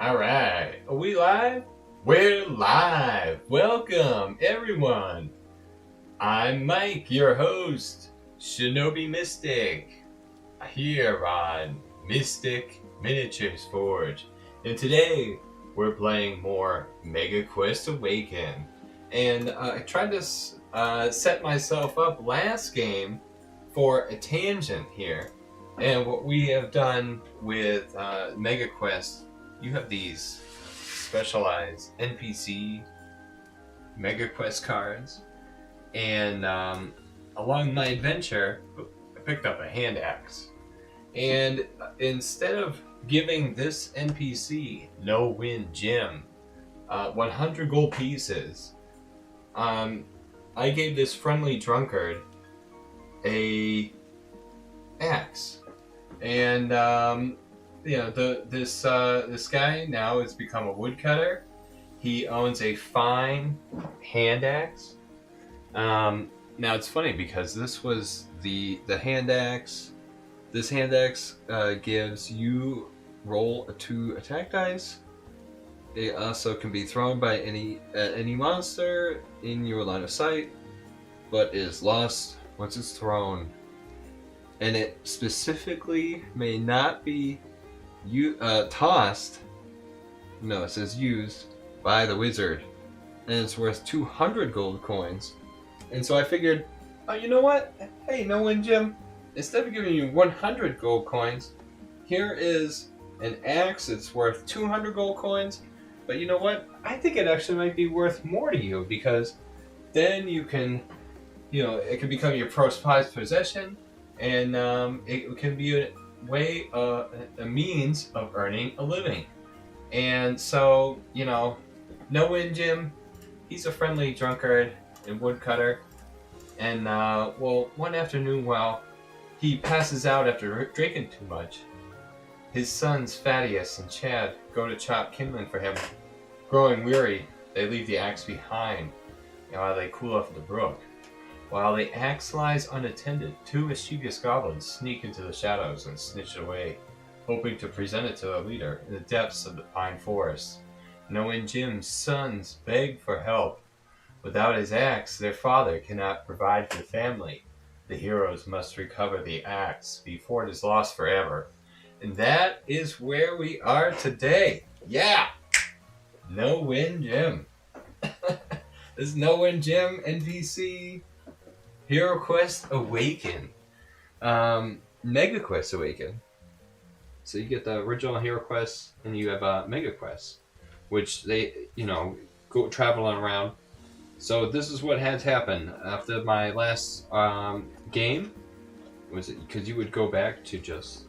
Alright, are we live? We're live! Welcome, everyone! I'm Mike, your host, Shinobi Mystic, here on Mystic Miniatures Forge. And today, we're playing more MegaQuest Awaken. And I tried to set myself up last game for a tangent here. And what we have done with MegaQuest, you have these specialized NPC MegaQuest cards, and along my adventure, I picked up a hand axe. And instead of giving this NPC, Nowin Jim, 100 gold pieces, I gave this friendly drunkard a axe. And this guy now has become a woodcutter. He owns a fine hand axe. Now it's funny because this was the hand axe. This hand axe gives you roll 2 attack dice. It also can be thrown by any monster in your line of sight, but is lost once it's thrown. And it specifically may not be tossed. No, it says used by the wizard, and it's worth 200 gold coins. And so I figured, oh, you know what? Hey, Nowin Jim, instead of giving you 100 gold coins, here is an axe. It's worth 200 gold coins. But you know what? I think it actually might be worth more to you, because then you can, it can become your prized possession. And it can be a way, a means of earning a living. And so, Nowin Jim, he's a friendly drunkard and woodcutter. And, one afternoon while he passes out after drinking too much, his sons Thaddeus and Chad go to chop kindling for him. Growing weary, they leave the axe behind while they cool off at the brook. While the axe lies unattended, 2 mischievous goblins sneak into the shadows and snitch it away, hoping to present it to their leader in the depths of the pine forest. Nowin Jim's sons beg for help. Without his axe, their father cannot provide for the family. The heroes must recover the axe before it is lost forever. And that is where we are today. Yeah! Nowin Jim. This is Nowin Jim, NPC... HeroQuest Awaken. MegaQuest Awaken. So you get the original HeroQuest, and you have MegaQuest, which they, go traveling around. So this is what had happened after my last game. Was it because you would go back to just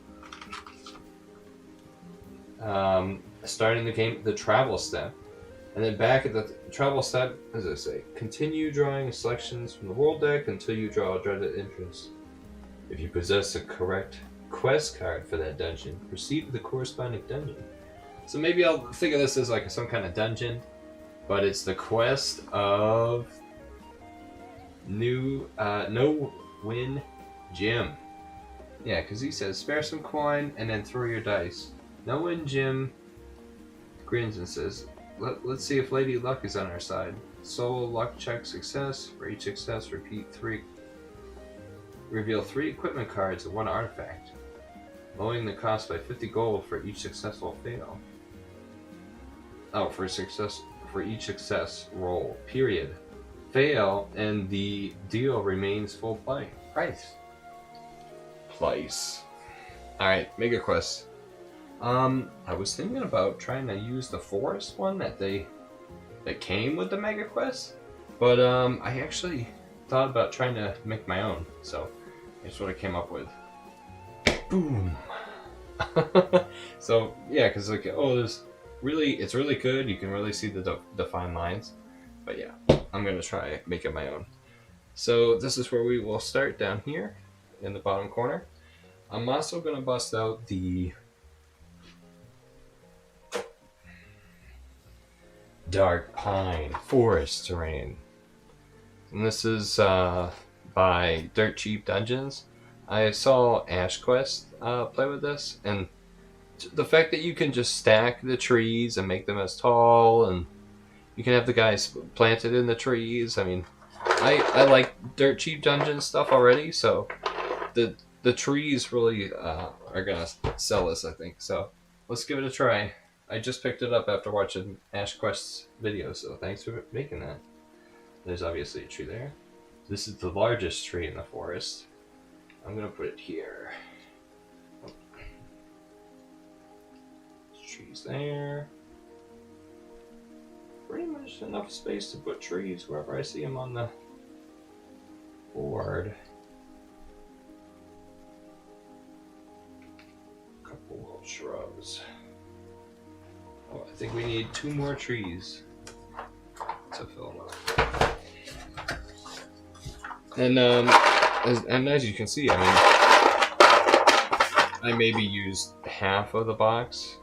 starting the game, the travel step. And then back at the travel step, as I say, continue drawing selections from the world deck until you draw a dreaded entrance. If you possess a correct quest card for that dungeon, proceed to the corresponding dungeon. So maybe I'll think of this as like some kind of dungeon, but it's the quest of Nowin Jim. Yeah, because he says spare some coin and then throw your dice. Nowin Jim grins and says, Let's see if Lady Luck is on our side. Solo luck check success. For each success, reveal 3 equipment cards and 1 artifact, lowering the cost by 50 gold for each successful fail. Oh, for each success roll. Period. Fail, and the deal remains full price. Alright, MegaQuest. I was thinking about trying to use the forest one that came with the MegaQuest, but I actually thought about trying to make my own, so that's what I came up with. Boom! So yeah, because it's really good. You can really see the defined lines, but yeah, I'm gonna try making my own. So this is where we will start down here in the bottom corner. I'm also gonna bust out the Dark Pine Forest Terrain. And this is by Dirt Cheap Dungeons. I saw AshQuest play with this, and the fact that you can just stack the trees and make them as tall, and you can have the guys planted in the trees. I mean, I like dirt cheap dungeon stuff already, so the trees really are gonna sell us, I think. So let's give it a try. I just picked it up after watching Ash Quest's video, so thanks for making that. There's obviously a tree there. This is the largest tree in the forest. I'm gonna put it here. Trees there. Pretty much enough space to put trees wherever I see them on the board. A couple little shrubs. Oh, I think we need 2 more trees to fill them up. And as you can see, I mean, I maybe used half of the box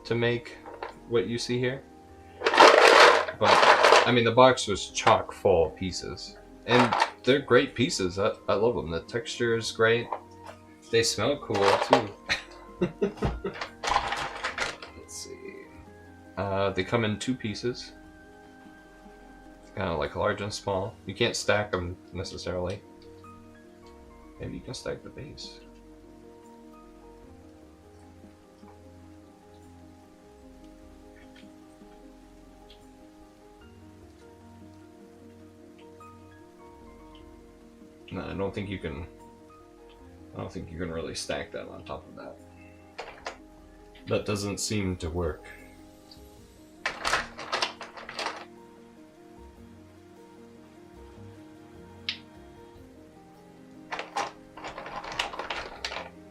to make what you see here. But, I mean, the box was chock full of pieces. And they're great pieces. I love them. The texture is great. They smell cool, too. Let's see. They come in 2 pieces. Kind of like large and small. You can't stack them necessarily. Maybe you can stack the base. No, I don't think you can really stack that on top of that. That doesn't seem to work.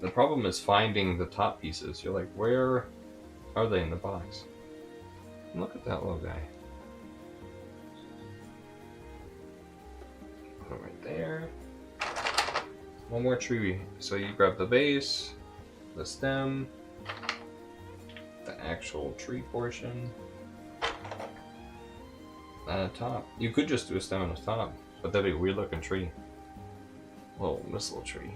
The problem is finding the top pieces. You're like, where are they in the box? Look at that little guy. Put it right there. 1 more tree. So you grab the base, the stem, the actual tree portion, and a top. You could just do a stem and a top, but that'd be a weird looking tree. Whoa, this little tree.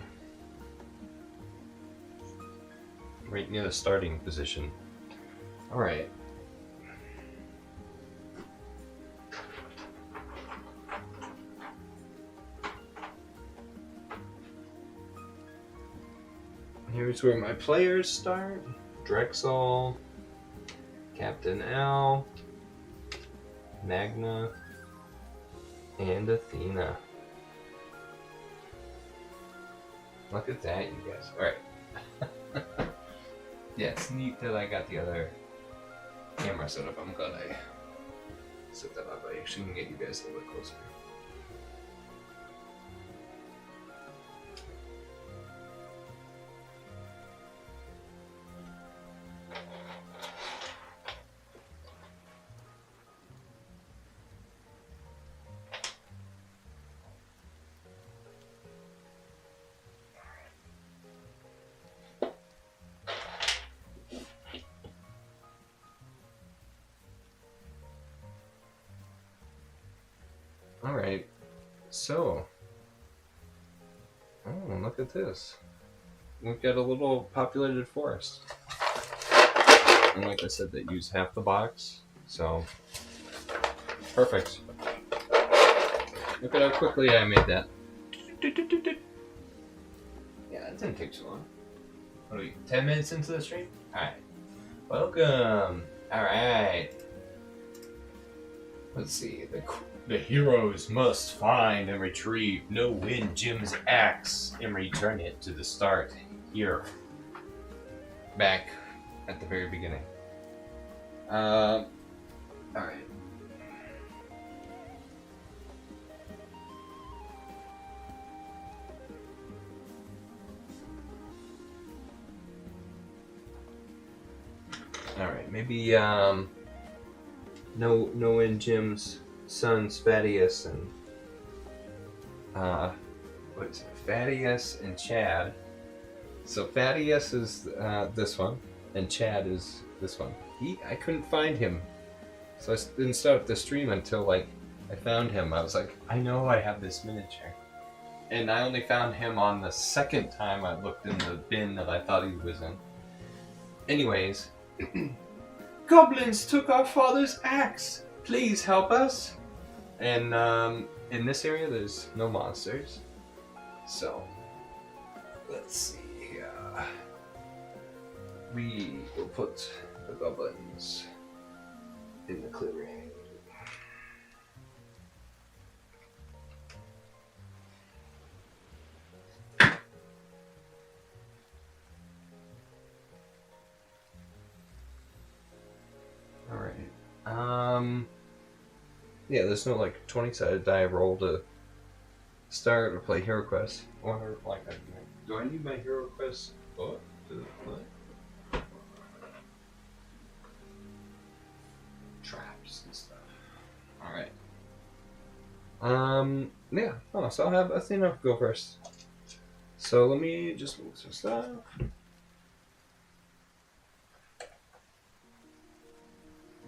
Right near the starting position. Alright. Here's where my players start. Drexel, Captain L, Magna, and Athena. Look at that, you guys. Alright. Yeah, it's neat that I got the other camera set up. I'm glad I set that up. I actually can get you guys a little bit closer. Alright, so, oh, look at this. We've got a little populated forest. And like I said, they use half the box, so, perfect. Look at how quickly I made that. Yeah, it didn't take too long. What are we, 10 minutes into the stream? Alright. Welcome! Alright. Let's see, the heroes must find and retrieve Nowin Jim's axe and return it to the start here. Back at the very beginning. Alright. Alright, maybe Nowin Jim's son Thaddeus and what is it? Thaddeus and Chad. So Thaddeus is this one, and Chad is this one. I couldn't find him, so I didn't start the stream until like I found him. I was like, I know I have this miniature, and I only found him on the second time I looked in the bin that I thought he was in. Anyways, goblins took our father's axe. Please help us. And in this area, there's no monsters. So, let's see here. We will put the goblins in the clearing. Alright. Yeah, there's no like 20-sided die roll to start or play Hero Quest. Or like, do I need my Hero Quest book to play? Traps and stuff. Alright. Yeah. Oh, so I'll have Athena go first. So let me just move some stuff.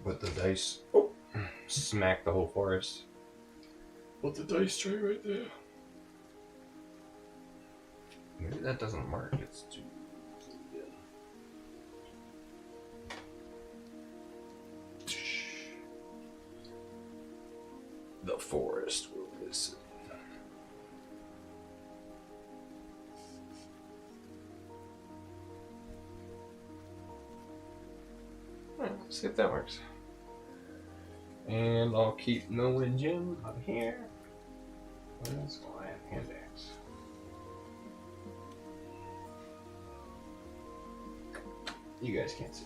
Put the dice. Oh, smack the whole forest. Put the dice tray right there. Maybe that doesn't work. It's too. The forest will listen. Alright, let's see if that works. And I'll keep Nowin Jim on here. That's why I have hand axe. You guys can't see.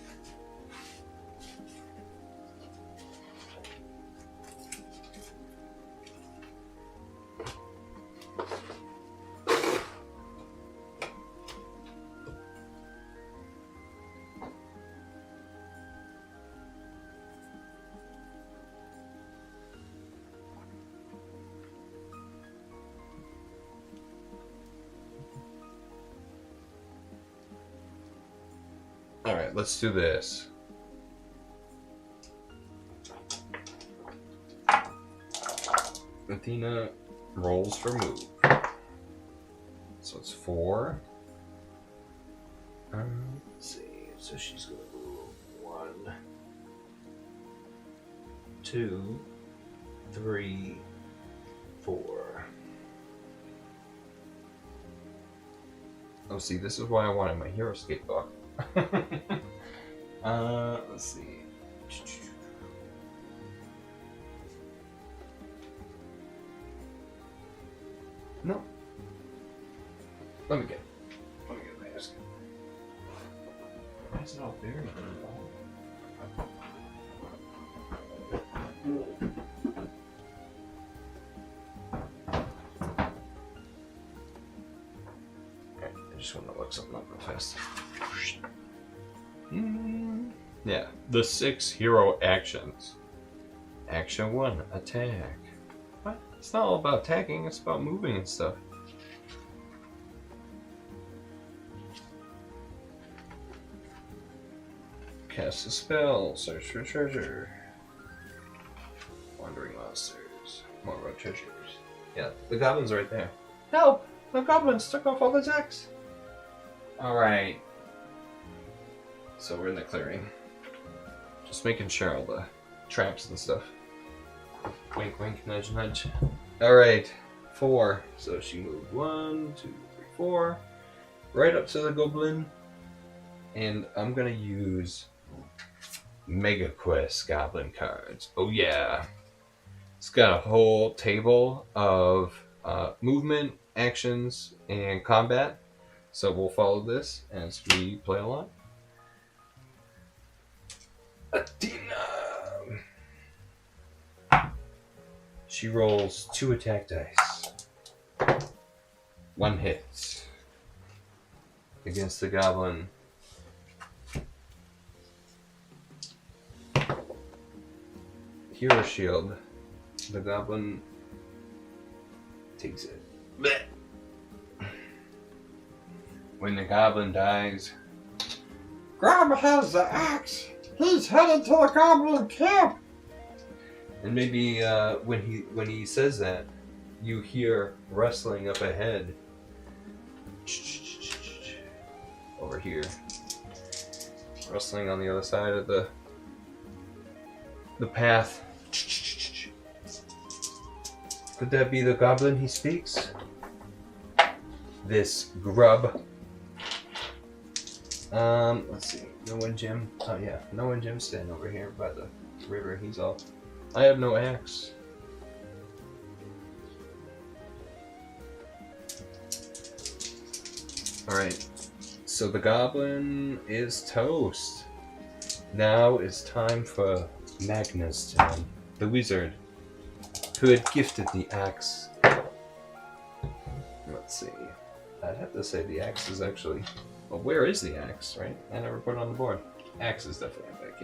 Alright, let's do this. Athena rolls for move. So it's 4. Let's see. So she's going to move 1, 2, 3, 4. Oh, see, this is why I wanted my hero skate book. Let's see. No. Let me get my ask. Why is it all buried? Okay, I just want to look something up real fast. Yeah, the 6 hero actions. Action 1, attack. What? It's not all about attacking, it's about moving and stuff. Cast a spell, search for treasure. Wandering monsters. More about treasures. Yeah, the goblin's right there. Help! The goblins took off all the attacks! Alright. So we're in the clearing. Just making sure all the traps and stuff. Wink, wink, nudge, nudge. Alright, 4. So she moved 1, 2, 3, 4. Right up to the goblin. And I'm gonna use MegaQuest goblin cards. Oh yeah. It's got a whole table of movement, actions, and combat. So we'll follow this as we play along. Athena. She rolls 2 attack dice. 1 hits against the goblin. Hero shield. The goblin takes it. Blech. When the goblin dies, Grandma has the axe. He's headed to the goblin camp. And maybe when he says that, you hear rustling up ahead. Over here. rustling on the other side of the path. Could that be the goblin he speaks? This grub. Let's see. Nowin Jim. Oh yeah, Nowin Jim's standing over here by the river. He's all. I have no axe. Alright. So the goblin is toast. Now it's time for Magnus' turn. The wizard who had gifted the axe. Let's see. I'd have to say the axe is actually... Well, where is the axe, right? I never put it on the board. Axe is definitely back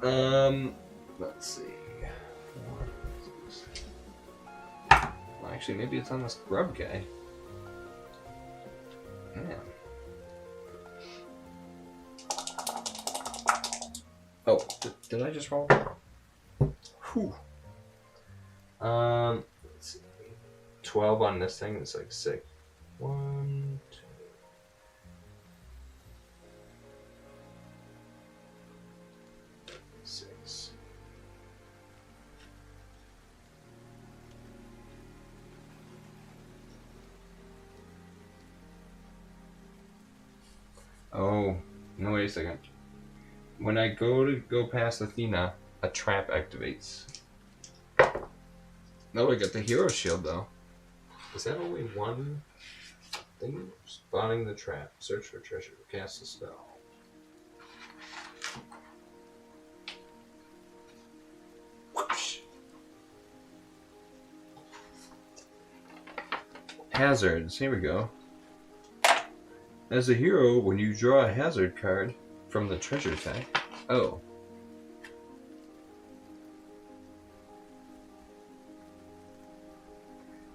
in. Let's see. Well, actually, maybe it's on this grub guy. Man. Oh, did I just roll? Whew. Let's see. 12 on this thing. It's like 6. 1, 2. Oh, no, wait a second. When I go past Athena, a trap activates. No, I got the hero shield though. Is that only one thing? Spotting the trap. Search for treasure. Cast a spell. Whoosh. Hazards. Here we go. As a hero, when you draw a hazard card from the treasure tag... Oh.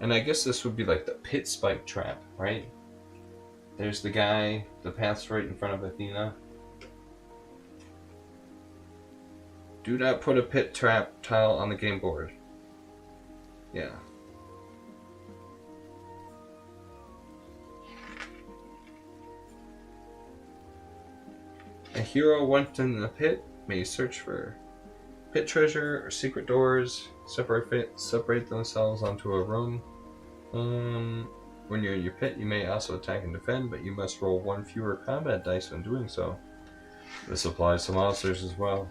And I guess this would be like the pit spike trap, right? There's the guy, the path's right in front of Athena. Do not put a pit trap tile on the game board. Yeah. A hero once in the pit may search for pit treasure or secret doors, separate themselves onto a room. When you're in your pit, you may also attack and defend, but you must roll 1 fewer combat dice when doing so. This applies to monsters as well.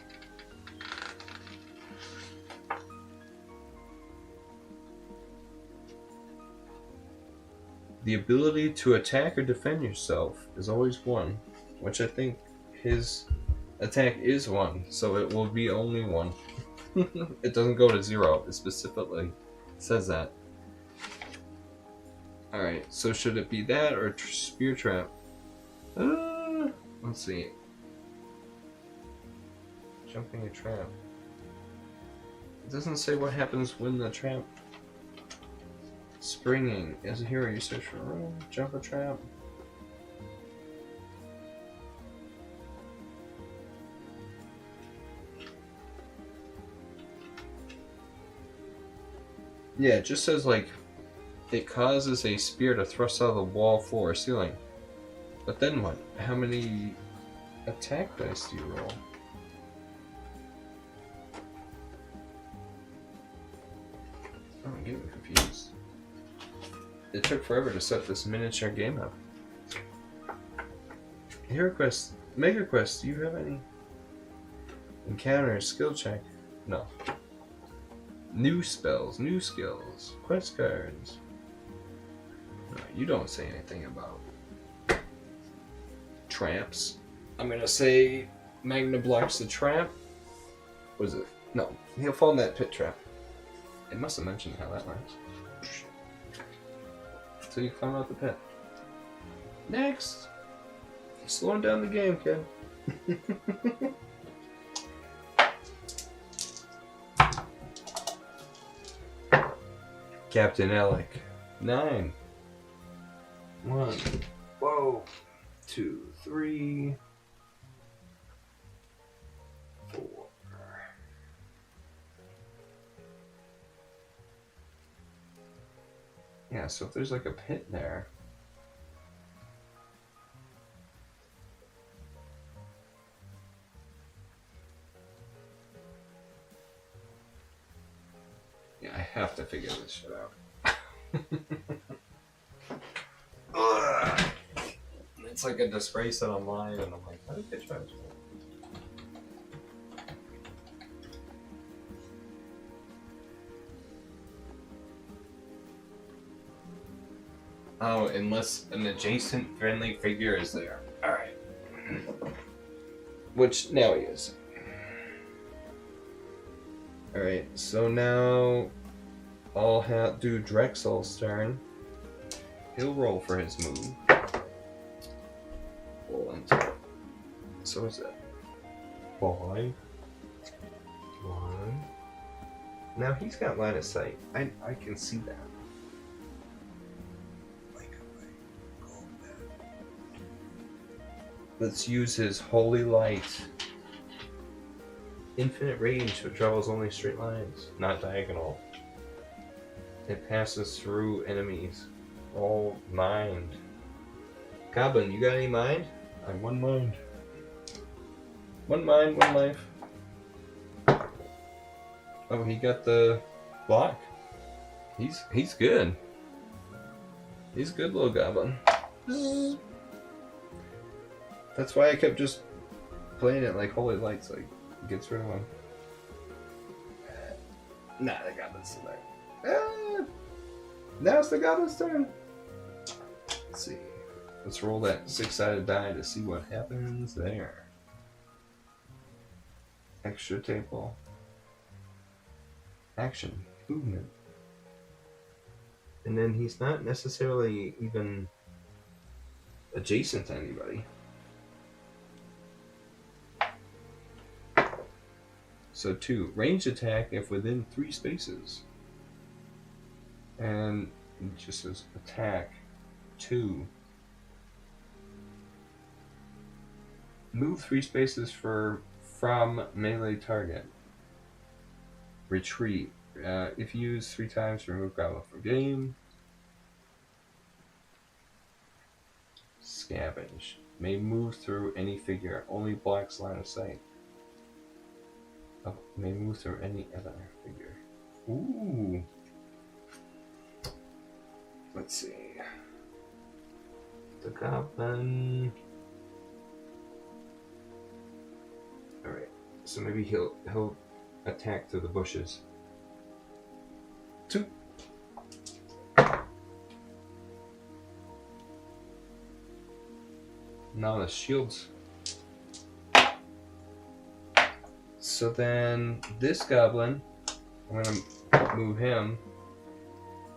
The ability to attack or defend yourself is always 1, which I think his attack is 1, so it will be only 1. It doesn't go to 0. It specifically says that. Alright, so should it be that or spear trap? Let's see. Jumping a trap. It doesn't say what happens when the trap... Springing. As a hero, you search for a room, jump a trap. Yeah, it just says like it causes a spear to thrust out of the wall, floor, or ceiling. But then what? How many attack dice do you roll? Oh, I'm getting confused. It took forever to set this miniature game up. HeroQuest, MegaQuest, do you have any encounters, skill check? No. New spells, new skills, quest cards. No, you don't say anything about traps. I'm gonna say Magna blocks the trap. Was it? No, he'll fall in that pit trap. It must have mentioned how that works. So you climb out the pit. Next! Slowing down the game, kid. Captain Alec. 9. 1. Whoa. 2, 3. 4. Yeah, so if there's like a pit there. have to figure this shit out. Ugh. It's like a disgrace that I'm lying, and I'm like, how did they try this? Oh, unless an adjacent friendly figure is there. Alright. Which now he is. Alright, so now I'll do Drexel's turn. He'll roll for his move. Roll into it. So is it 5? 1. Now he's got line of sight. I can see that. Let's use his Holy Light. Infinite range, but travels only straight lines, not diagonal. It passes through enemies. All mind. Goblin, you got any mind? I'm one mind. One mind, one life. Oh, he got the block. He's good. He's a good little goblin. That's why I kept just playing it like Holy Lights, like gets rid of him. Nah, the goblin's still there. Now it's the goblin's turn. Let's see. Let's roll that 6-sided die to see what happens there. Extra table. Action. Movement. And then he's not necessarily even adjacent to anybody. So 2, ranged attack if within 3 spaces. And it just says attack 2. Move 3 spaces from melee target. Retreat. If used 3 times, remove goblin from game. Scavenge. May move through any figure. Only blocks line of sight. Oh, may move through any other figure. Ooh. Let's see. The goblin. Alright. So maybe he'll attack through the bushes. 2. Now the shields. So then this goblin, I'm gonna move him.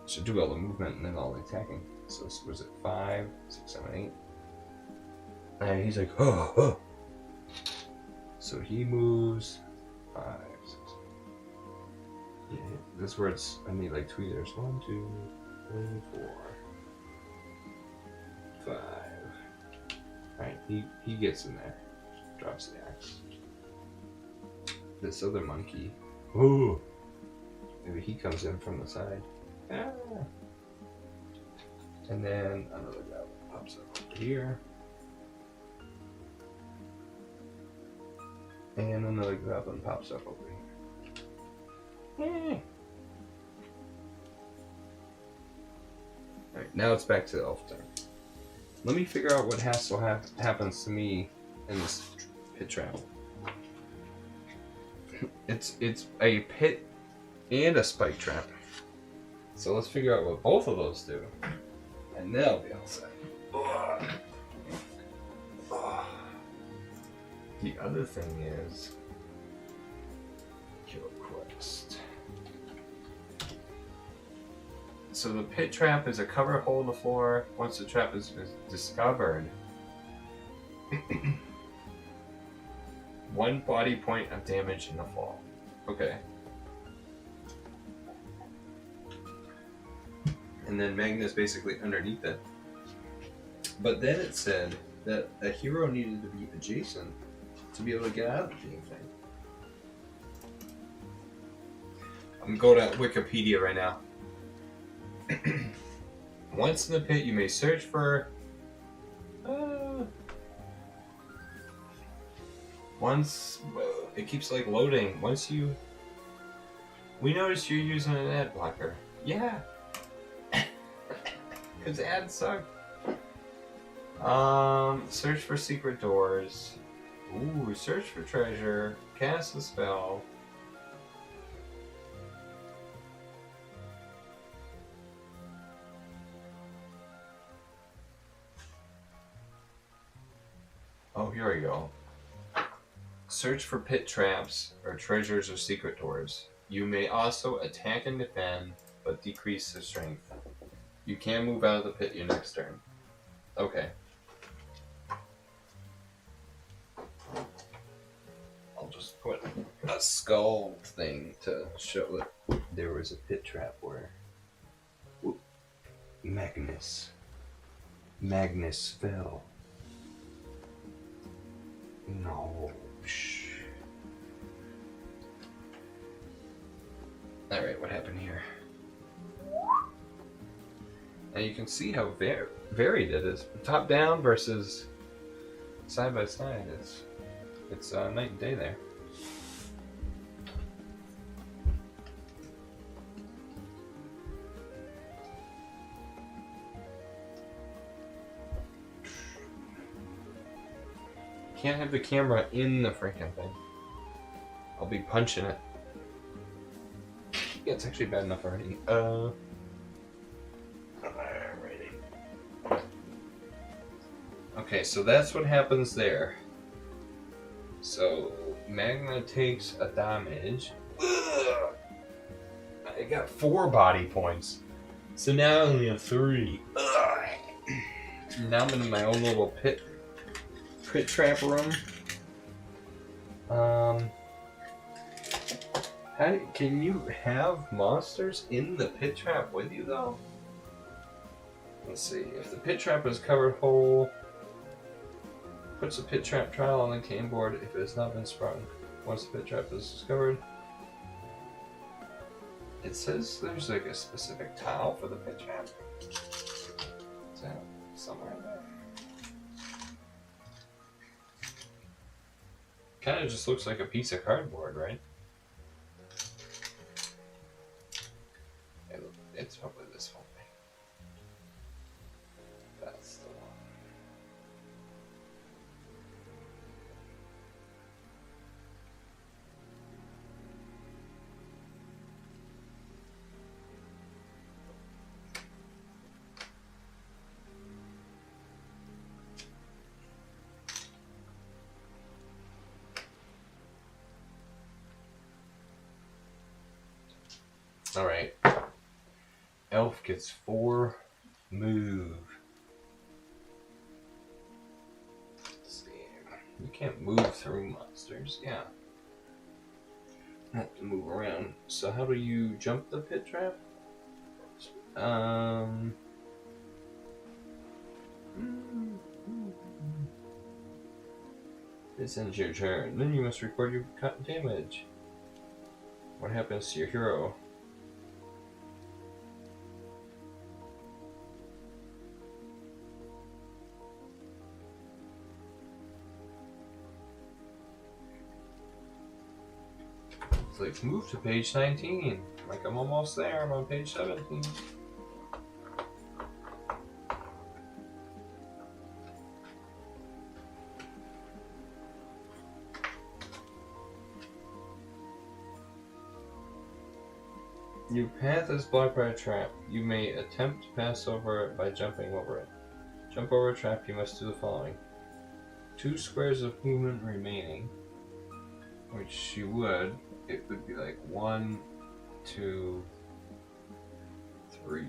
Should do all the movement and then all the attacking. So was it 5, 6, 7, 8? And he's like, oh. So he moves 5, 6. Yeah, this is where I need like tweeters. 1, 2, 3, 4, 5. Alright, he gets in there. Drops the axe. This other monkey. Ooh. Maybe he comes in from the side. Ah. And then another goblin pops up over here. And another goblin pops up over here. Alright, now it's back to the elf turn. Let me figure out what happens to me in this pit trap. It's a pit and a spike trap. So let's figure out what both of those do. And then I'll be all set. The other thing is MegaQuest. So the pit trap is a covered hole in the floor. Once the trap is discovered, 1 body point of damage in the fall. Okay. And then Magna's basically underneath it. But then it said that a hero needed to be adjacent to be able to get out of the damn thing. I'm going to Wikipedia right now. Once in the pit, you may search for... Once... it keeps like loading. Once you We noticed you're using an ad blocker. Yeah. Because ads suck. Search for secret doors. Ooh, search for treasure. Cast a spell. Oh, here we go. Search for pit traps or treasures or secret doors. You may also attack and defend, but decrease the strength. You can move out of the pit your next turn. Okay. I'll just put a skull thing to show that there was a pit trap where... Ooh. Magnus fell. No. Shh. Alright, what happened here? Now you can see how varied it is. Top down versus side by side. It's night and day there. Can't have the camera in the freaking thing. I'll be punching it. Yeah, it's actually bad enough already. Alrighty. Okay, so that's what happens there. So Magna takes a damage. Ugh! I got 4 body points. So now I only have 3. Ugh! Now I'm in my own little pit trap room. Can you have monsters in the pit trap with you though? Let's see. If the pit trap is covered whole, puts a pit trap trial on the game board if it has not been sprung. Once the pit trap is discovered, it says there's like a specific tile for the pit trap. Is that somewhere in there? Kind of just looks like a piece of cardboard, right? It's probably this one. That's the one. All right. Elf gets 4 move. Let's see. You can't move through monsters. Yeah. You have to move around. So how do you jump the pit trap? This ends your turn. Then you must record your damage. What happens to your hero? It's like, move to page 19. Like, I'm almost there. I'm on page 17. Your path is blocked by a trap. You may attempt to pass over it by jumping over it. Jump over a trap, you must do the following. 2 squares of movement remaining, which you would. It would be like 1, 2, 3.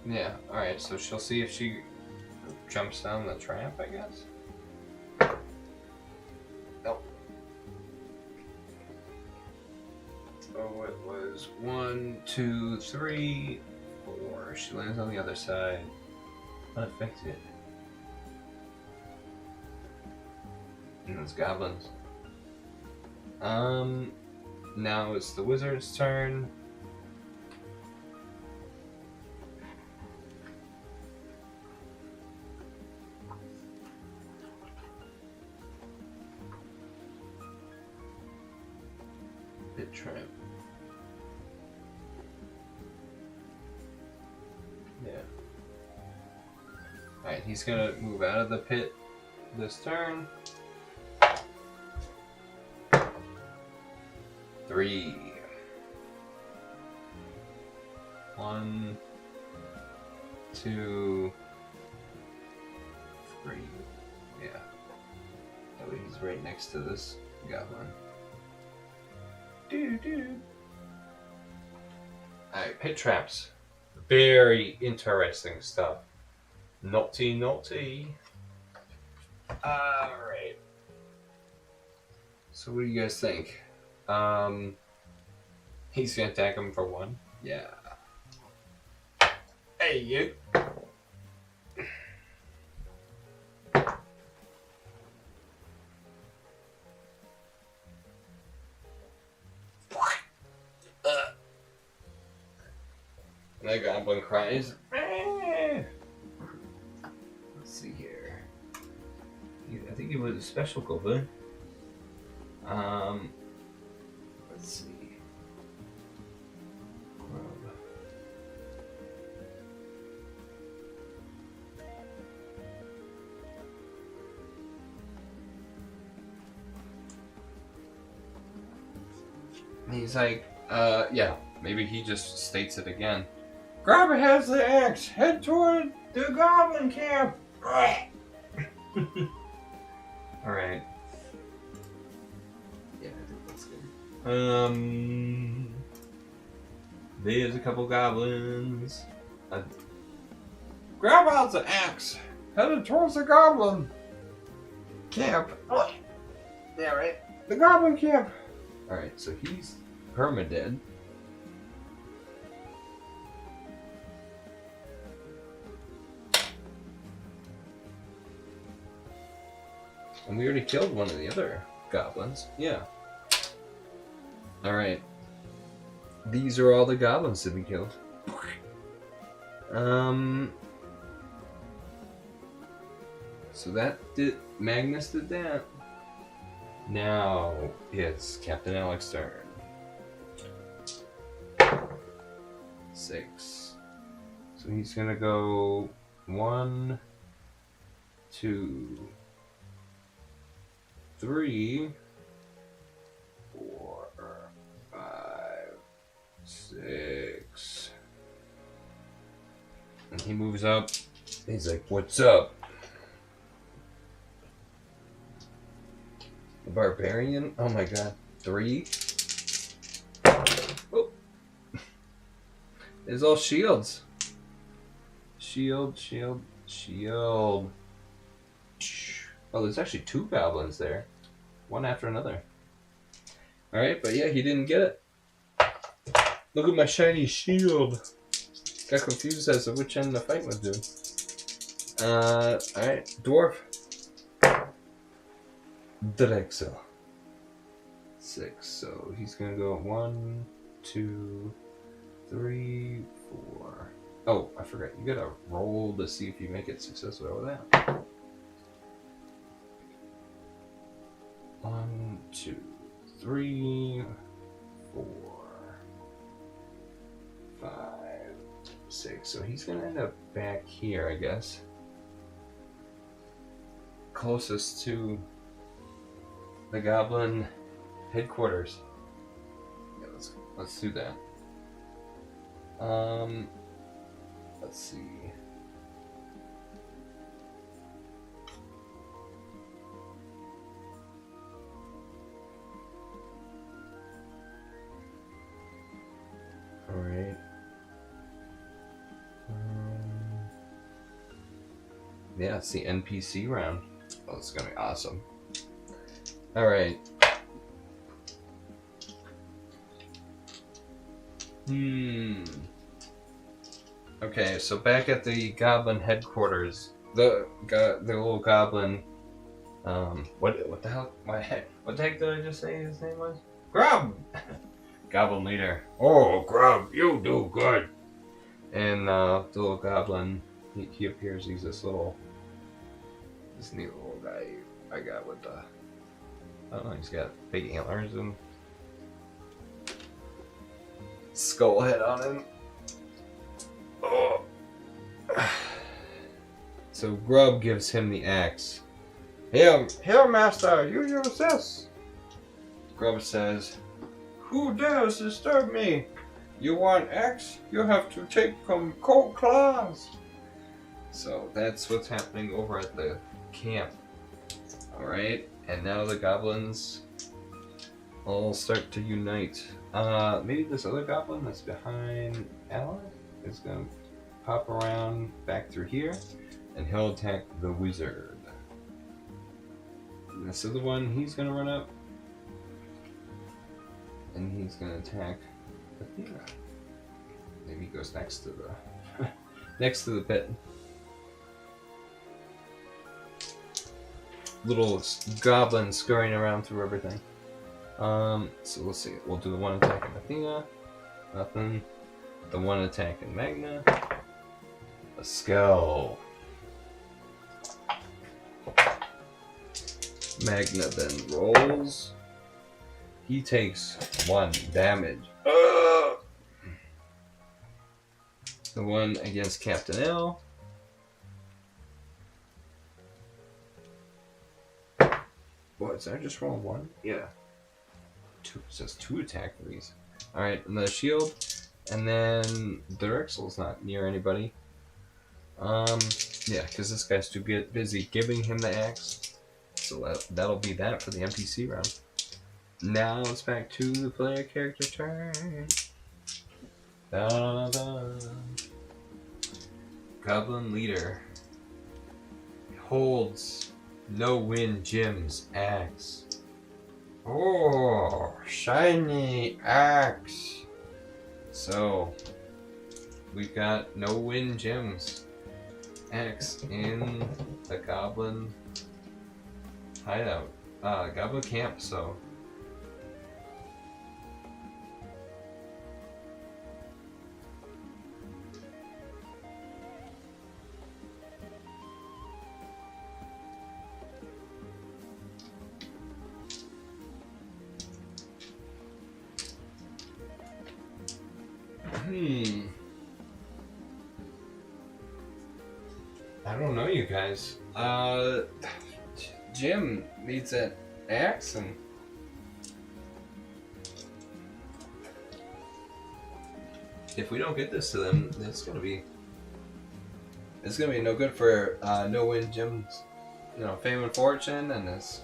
Yeah, alright, so she'll see if she jumps down the trap, I guess? Nope. Oh, it was 1, 2, 3, 4. She lands on the other side. Unaffected. And it's goblins. Now it's the wizard's turn. Pit trap. Yeah. Alright, he's gonna move out of the pit this turn. 3. 1, 2, 3. Yeah. That way he's right next to this goblin. Alright, pit traps. Very interesting stuff. Naughty, naughty. Alright. So what do you guys think? He's gonna attack him for 1. Yeah. Hey, you. And that goblin cries. Let's see here. I think he was a special goblin. Let's see. He's like, yeah, maybe he just states it again. Grabber has the axe. Head toward the goblin camp. Alright. Yeah, I think that's good. There's a couple goblins. Grab out the axe. Headed towards the goblin camp. Yeah, right. The goblin camp. Alright, so he's permadead. And we already killed one of the other goblins. Yeah. Alright. These are all the goblins that we killed. So that did... Magnus did that. Now it's Captain Alex's turn. 6. So he's gonna go 1, 2, 3, 4, 5, 6. And he moves up. He's like, "What's up?" The barbarian? Oh my god. 3. Oh. There's all shields. Shield, shield, shield. Oh, there's actually 2 goblins there. One after another. Alright, but yeah, he didn't get it. Look at my shiny shield. Got confused as to which end the fight was doing. Alright, dwarf. Drexel. 6. So he's gonna go 1, 2, 3, 4. Oh, I forgot. You gotta roll to see if you make it successful over that. 1, 2, 3, 4, 5, 6. So he's gonna end up back here, I guess. Closest to the goblin headquarters. Yeah, let's do that. Let's see. All right. Yeah, it's the NPC round. Oh, it's gonna be awesome. All right. Hmm. Okay, so back at the Goblin headquarters, the little Goblin. What the hell? What the heck did I just say his name was? Grub. Goblin leader. Oh, Grub, you do good. And the little Goblin, he appears. He's this neat little guy I got with the. I don't know. He's got big antlers and skull head on him. Oh. So Grub gives him the axe. Here, master, you use this. Grub says, "Who dares disturb me? You want axe? You have to take from cold claws." So that's what's happening over at the camp. Alright, and now the goblins all start to unite. Maybe this other goblin that's behind Alan is going to pop around back through here, and he'll attack the wizard. And this other one, he's going to run up, and he's going to attack Athena. Maybe he goes next to the next to the pit. Little goblin scurrying around through everything. So let's see. We'll do the one attacking Athena. Nothing. The one attacking Magna. A skull. Magna then rolls. He takes 1 damage. The one against Captain L. What, is that just roll 1? Yeah. 2, it says 2 attack for these. Alright, and the shield. And then Drexel's not near anybody. Yeah, because this guy's too busy giving him the axe. So that'll be that for the NPC round. Now it's back to the player character turn. Da, da, da. Goblin leader holds Nowin Jim's axe. Oh, shiny axe. So we've got Nowin Jim's axe in the Goblin hideout, Goblin camp. So I don't know, you guys. Jim needs that axe, and if we don't get this to them, it's gonna be no good for Nowin Jim's, fame and fortune, and his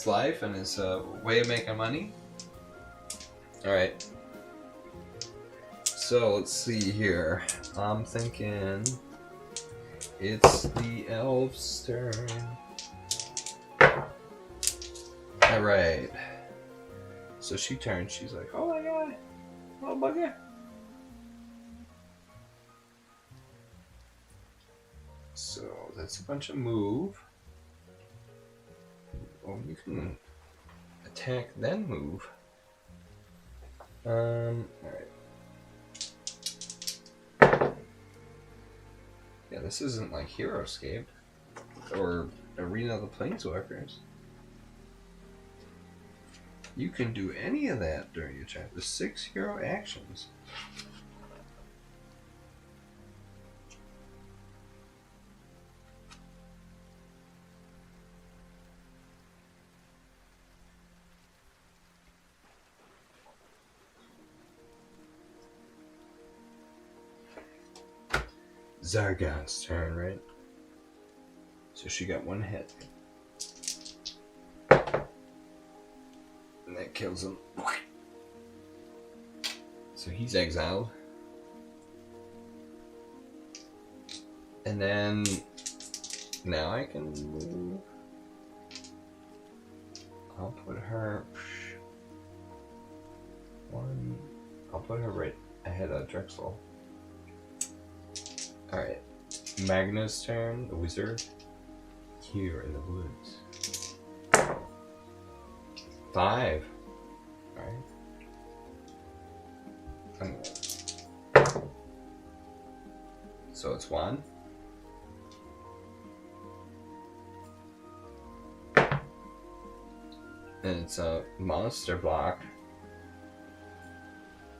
life and his way of making money. All right. So let's see here. I'm thinking it's the elf's turn. Alright. So she turns, she's like, "Oh my god, little bugger." So that's a bunch of move. Oh, you can attack then move. Alright. Yeah, this isn't like Heroescape or Arena of the Planeswalkers. You can do any of that during your turn. The 6 hero actions. Zargon's turn, right? So she got 1 hit. And that kills him. So he's exiled. And then now I can move. I'll put her 1. I'll put her right ahead of Drexel. Alright. Magna's turn, the wizard. Here in the woods. 5. Alright. So it's 1. And it's a monster block.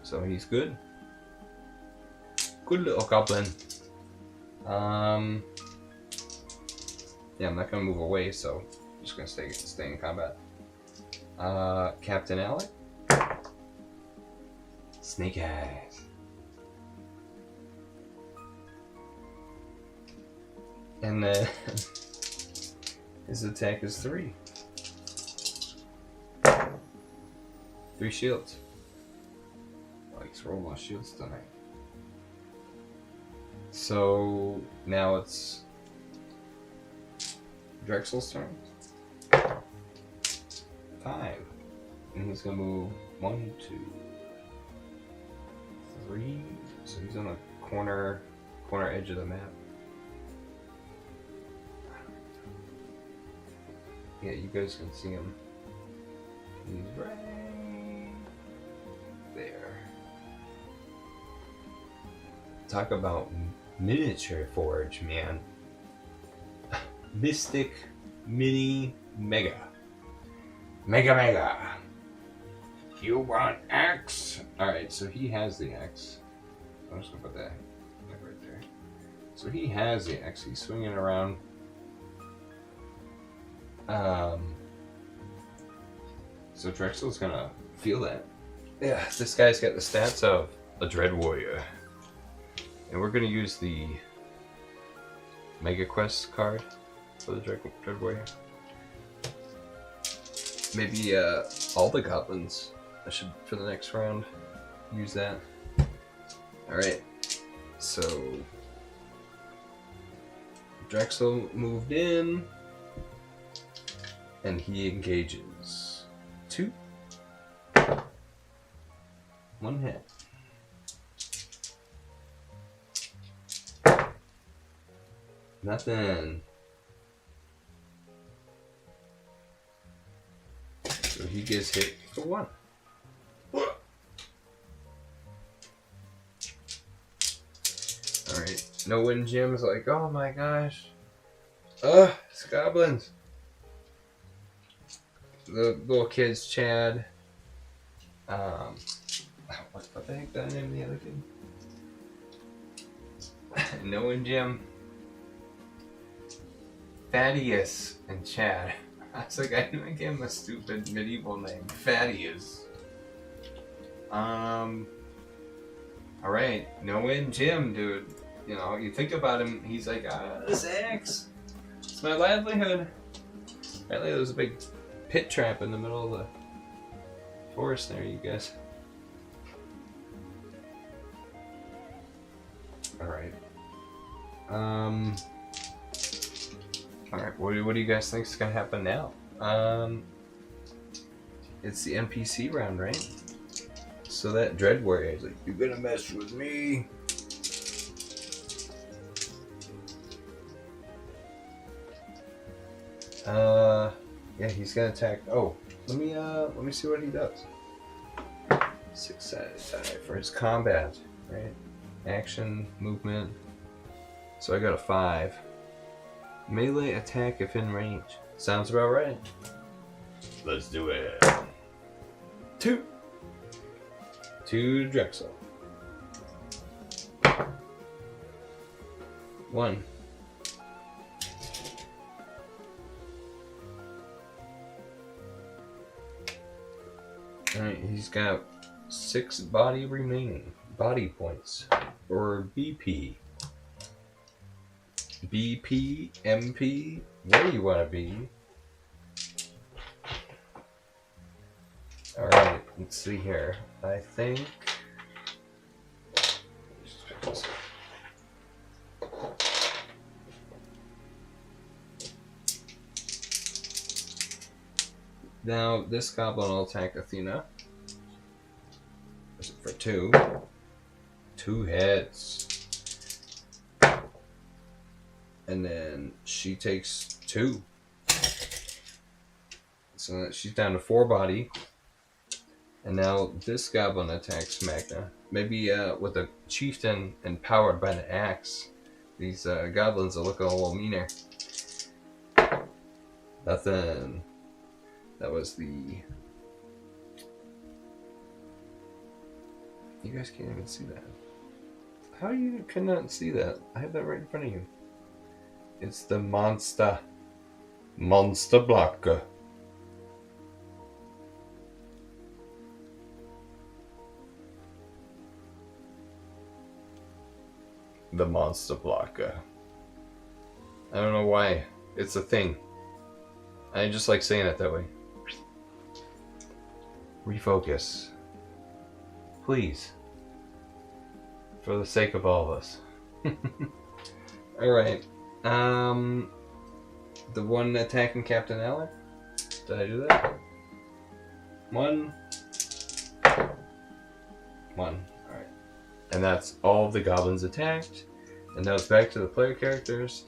So he's good. Good little goblin. Yeah, I'm not gonna move away, so I'm just gonna stay in combat. Captain Alec. Snake Eyes. And then his attack is 3. 3 shields. Oh, he's rolling my shields tonight. So now it's Drexel's turn. 5. And he's gonna move 1, 2, 3. So he's on the corner edge of the map. Yeah, you guys can see him. He's right there. Talk about miniature forge, man. Mystic Mini Mega. Mega. You want axe? Alright, so he has the axe. I'm just gonna put that right there. So he has the axe. He's swinging around. So Drexel's gonna feel that. Yeah, this guy's got the stats of a Dread Warrior. And we're gonna use the MegaQuest card for the Dread Warrior. Maybe all the goblins. I should, for the next round, use that. Alright, so Drexel moved in, and he engages 2. 1 hit. Nothing. So he gets hit for 1. Alright. Nowin Jim's like, oh my gosh. It's goblins. The little kid's Chad. What the heck that name of the other kid? Nowin Jim. Thaddeus and Chad. I was like, I didn't give him a stupid medieval name. Thaddeus. Alright, Nowin Jim, dude. You know, you think about him, he's like, this axe. It's my livelihood. Apparently there was a big pit trap in the middle of the forest there, you guys. Alright. Alright, what do you guys think is gonna happen now? It's the NPC round, right? So that Dread Warrior is like, you're gonna mess with me. Yeah, he's gonna attack. Oh, let me see what he does. 6-sided die for his combat, right? Action, movement. So I got a 5. Melee attack if in range. Sounds about right. Let's do it. 2 Drexel. 1. Alright, he's got 6 body remaining. Body points. Or BP. BP, MP, where do you want to be? Alright, let's see here. I think... Just pick this up. Now, this goblin will attack Athena. for 2. 2 hits. And then she takes 2. So she's down to 4 body. And now this goblin attacks Magna. Maybe with a chieftain empowered by the axe, these goblins are looking a little meaner. Nothing. That was the... You guys can't even see that. How you cannot see that? I have that right in front of you. It's the monster blocker. The monster blocker. I don't know why. It's a thing. I just like saying it that way. Refocus. Please. For the sake of all of us. Alright. The one attacking Captain Alec. Did I do that? 1. Alright. And that's all of the goblins attacked. And now it's back to the player characters.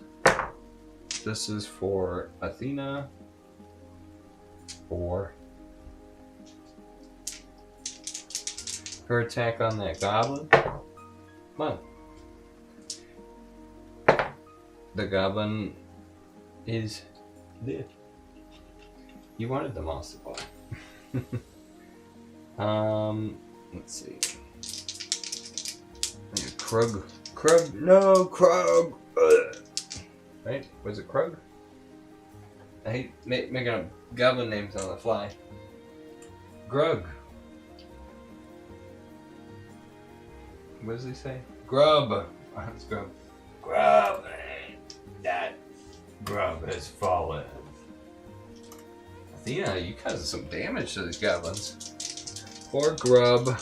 This is for Athena. 4. Her attack on that goblin. Come on. The goblin is dead. You wanted the monster block. Let's see. Krug. No, Krug. Right? Was it Krug? I hate making up goblin names on the fly. Grug. What does he say? Grub. Let's go. Grub. That grub has fallen. Athena, you caused some damage to these goblins. Poor grub.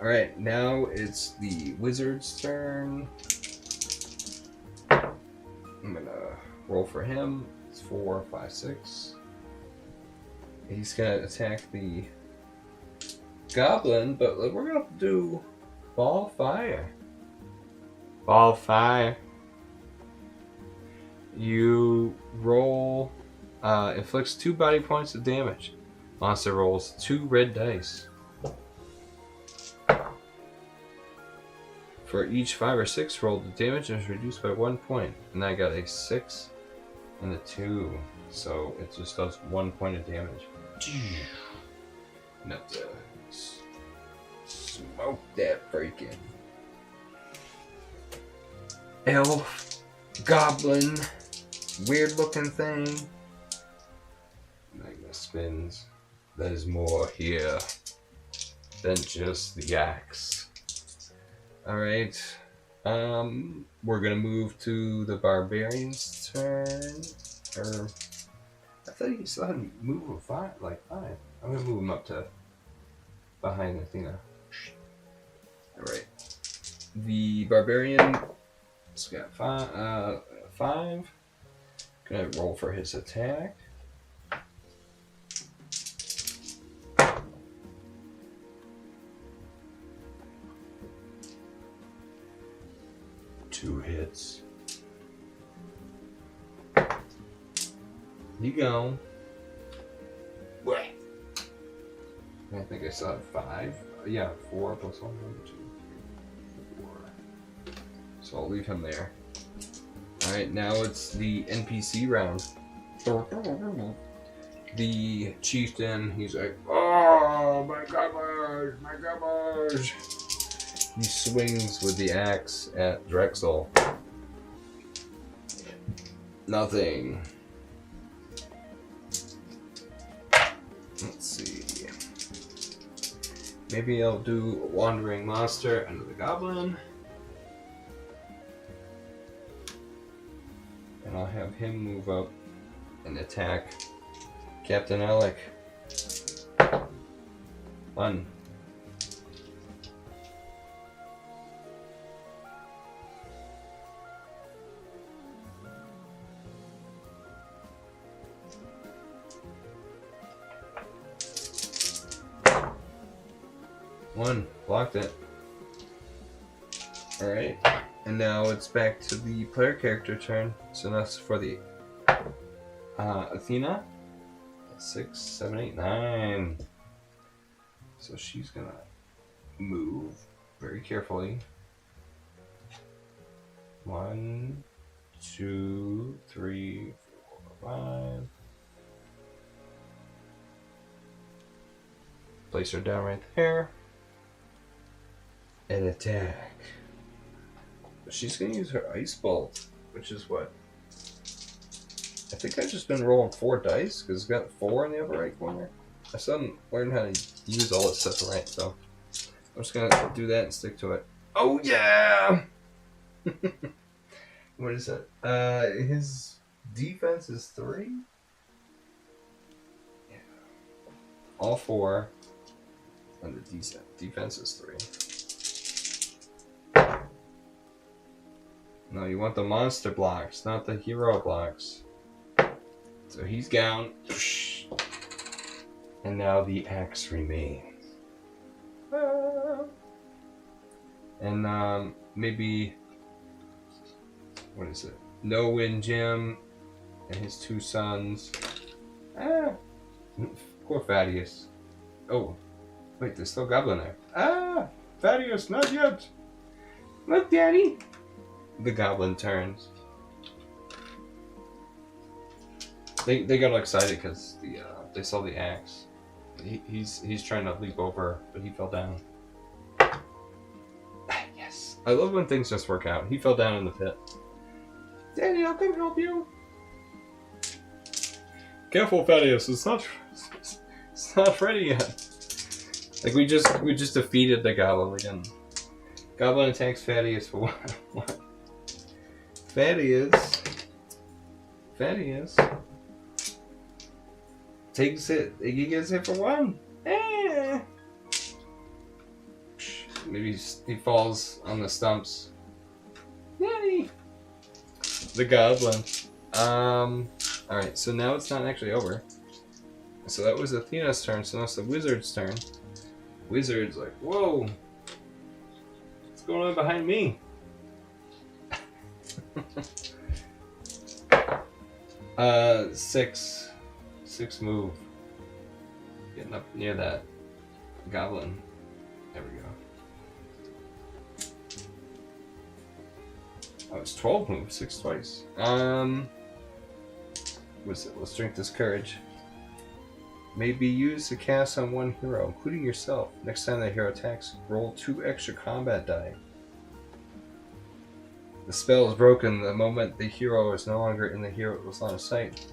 Alright, now it's the wizard's turn. I'm gonna roll for him. It's 4, 5, 6. He's gonna attack the goblin, but we're gonna do ball fire. Ball fire. You roll, inflicts 2 body points of damage. Monster rolls 2 red dice. For each 5 or 6 rolled, the damage is reduced by 1 point. And I got a 6 and a 2. So it just does 1 point of damage. Enough to smoke that freaking elf, goblin, weird looking thing. Magna spins. There's more here than just the axe. Alright, we're gonna move to the barbarian's turn. Or, I thought he still had to move him 5. I'm gonna move him up to behind Athena. Alright, the barbarian has got 5. Gonna roll for his attack. Two hits. You go. What? I think I saw 5. Yeah, 4 plus 1, 2, 3, 4. So I'll leave him there. Alright, now it's the NPC round. The chieftain, he's like, oh, my garbage. He swings with the axe at Drexel. Nothing. Let's see. Maybe I'll do a wandering monster under the goblin. And I'll have him move up and attack Captain Alec. 1. 1. Blocked it. Alright. And now it's back to the player character turn. So that's for the Athena. 6, 7, 8, 9. So she's gonna move very carefully. 1, 2, 3, 4, 5. Place her down right there. And attack. She's gonna use her ice bolt, which is what? I think I've just been rolling 4 dice because it's got 4 in the upper right corner. I still haven't learned how to use all this stuff right, so I'm just gonna do that and stick to it. Oh yeah! What is that? His defense is 3? Yeah. All 4. And the defense is 3. No, you want the monster blocks, not the hero blocks. So he's down. And now the axe remains. And maybe, what is it? Nowin Jim and his 2 sons. Poor Thaddeus. Oh, wait, there's still Goblin there. Thaddeus, not yet. Look, Daddy. The Goblin turns. They got excited because they saw the axe. He's trying to leap over, but he fell down. Yes, I love when things just work out. He fell down in the pit. Daddy, I'll come help you. Careful, Thaddeus. It's not ready yet. Like we just defeated the Goblin again. Goblin attacks Thaddeus for what? Thaddeus takes it. He gets hit for 1. Maybe he falls on the stumps. Yay! The Goblin. Alright, so now it's not actually over. So that was Athena's turn, so now it's the Wizard's turn. Wizard's like, whoa! What's going on behind me? 6 move. Getting up near that Goblin. There we go. Oh, it's 12 moves, 6 twice. What's it? Let's drink this courage. May be used to cast on 1 hero, including yourself. Next time the hero attacks, roll 2 extra combat die. The spell is broken the moment the hero is no longer in the hero's line of sight.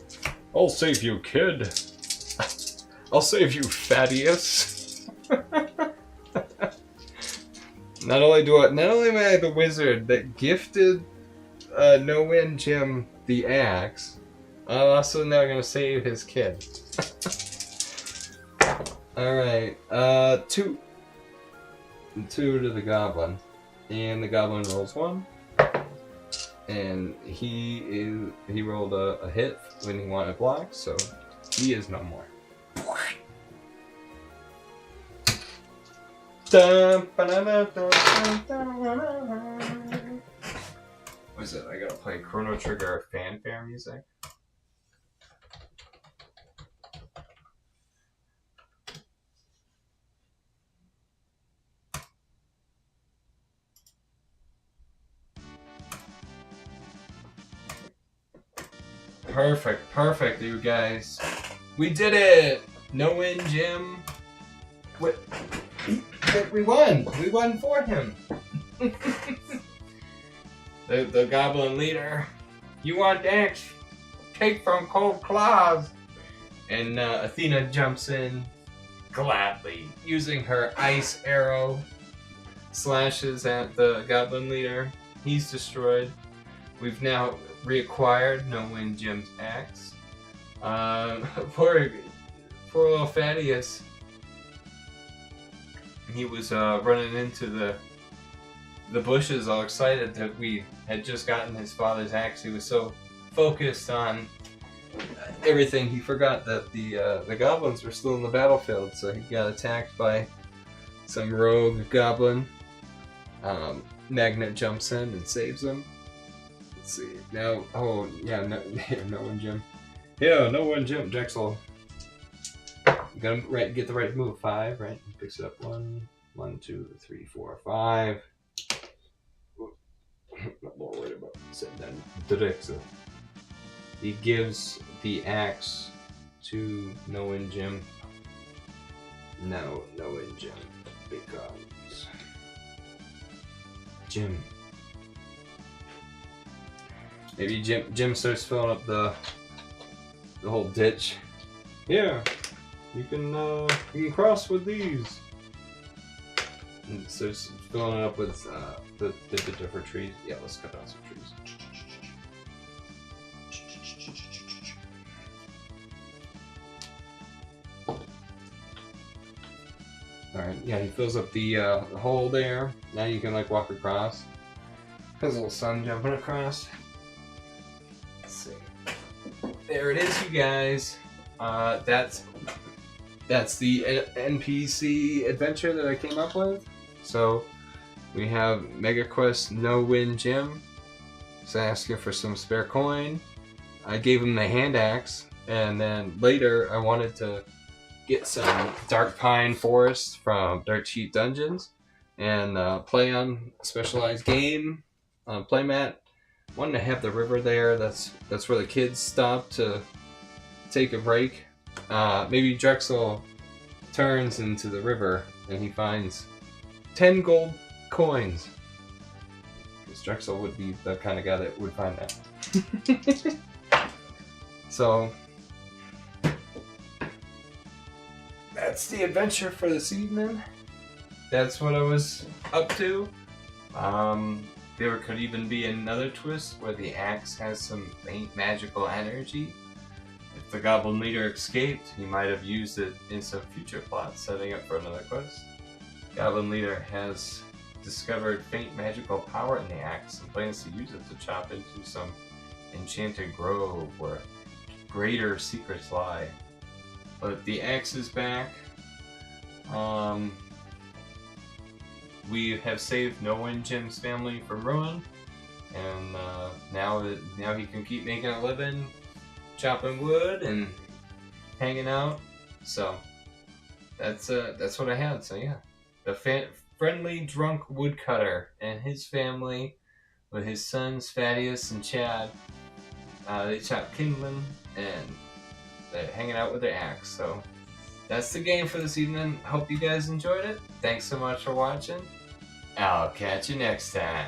I'll save you, kid. I'll save you, Thaddeus. Not only am I the wizard that gifted Nowin Jim the axe, I'm also now gonna save his kid. Alright, 2 to the Goblin. And the Goblin rolls 1. And he rolled a hit when he wanted block, so he is no more. What is it? I gotta play Chrono Trigger fanfare music. Perfect, you guys. We did it! Nowin Jim. We won! We won for him! the Goblin leader. You want axe? Take from cold claws! And Athena jumps in gladly, using her ice arrow. Slashes at the Goblin leader. He's destroyed. We've now reacquired Nowin Jim's axe. Poor little Thaddeus. He was running into the bushes, all excited that we had just gotten his father's axe. He was so focused on everything, he forgot that the goblins were still in the battlefield. So he got attacked by some rogue goblin. Magnet jumps in and saves him. Let's see. Now, oh, yeah, Nowin Jim. Yeah, Nowin Jim. Drexel. Gotta get the right move. 5, right? He picks it up. 1, 2, 3, 4, 5. Not more worried about setting down Drexel. He gives the axe to Nowin Jim. Now, Nowin Jim becomes Jim. Maybe Jim starts filling up the whole ditch. Yeah, you can cross with these. And starts filling it up with the different trees. Yeah, let's cut down some trees. Alright, yeah, he fills up the hole there. Now you can like walk across. His little son jumping across. Let's see. There it is, you guys. That's the NPC adventure that I came up with. So we have MegaQuest Nowin Jim. He's asking for some spare coin. I gave him the hand axe, and then later I wanted to get some dark pine forest from Dirt Cheap Dungeons and play on a specialized game playmat. Wanted to have the river there. That's where the kids stop to take a break. Maybe Drexel turns into the river and he finds 10 gold coins. Because Drexel would be the kind of guy that would find that. So that's the adventure for this evening. That's what I was up to. There could even be another twist where the axe has some faint magical energy. If the goblin leader escaped, he might have used it in some future plot, setting up for another quest. Goblin leader has discovered faint magical power in the axe and plans to use it to chop into some enchanted grove where greater secrets lie. But the axe is back. We have saved Nowin Jim's family from ruin, and now he can keep making a living, chopping wood and hanging out. So that's what I had. So yeah, the friendly drunk woodcutter and his family, with his sons Thaddeus and Chad, they chop kindling and they're hanging out with their axe. So that's the game for this evening. Hope you guys enjoyed it. Thanks so much for watching. I'll catch you next time.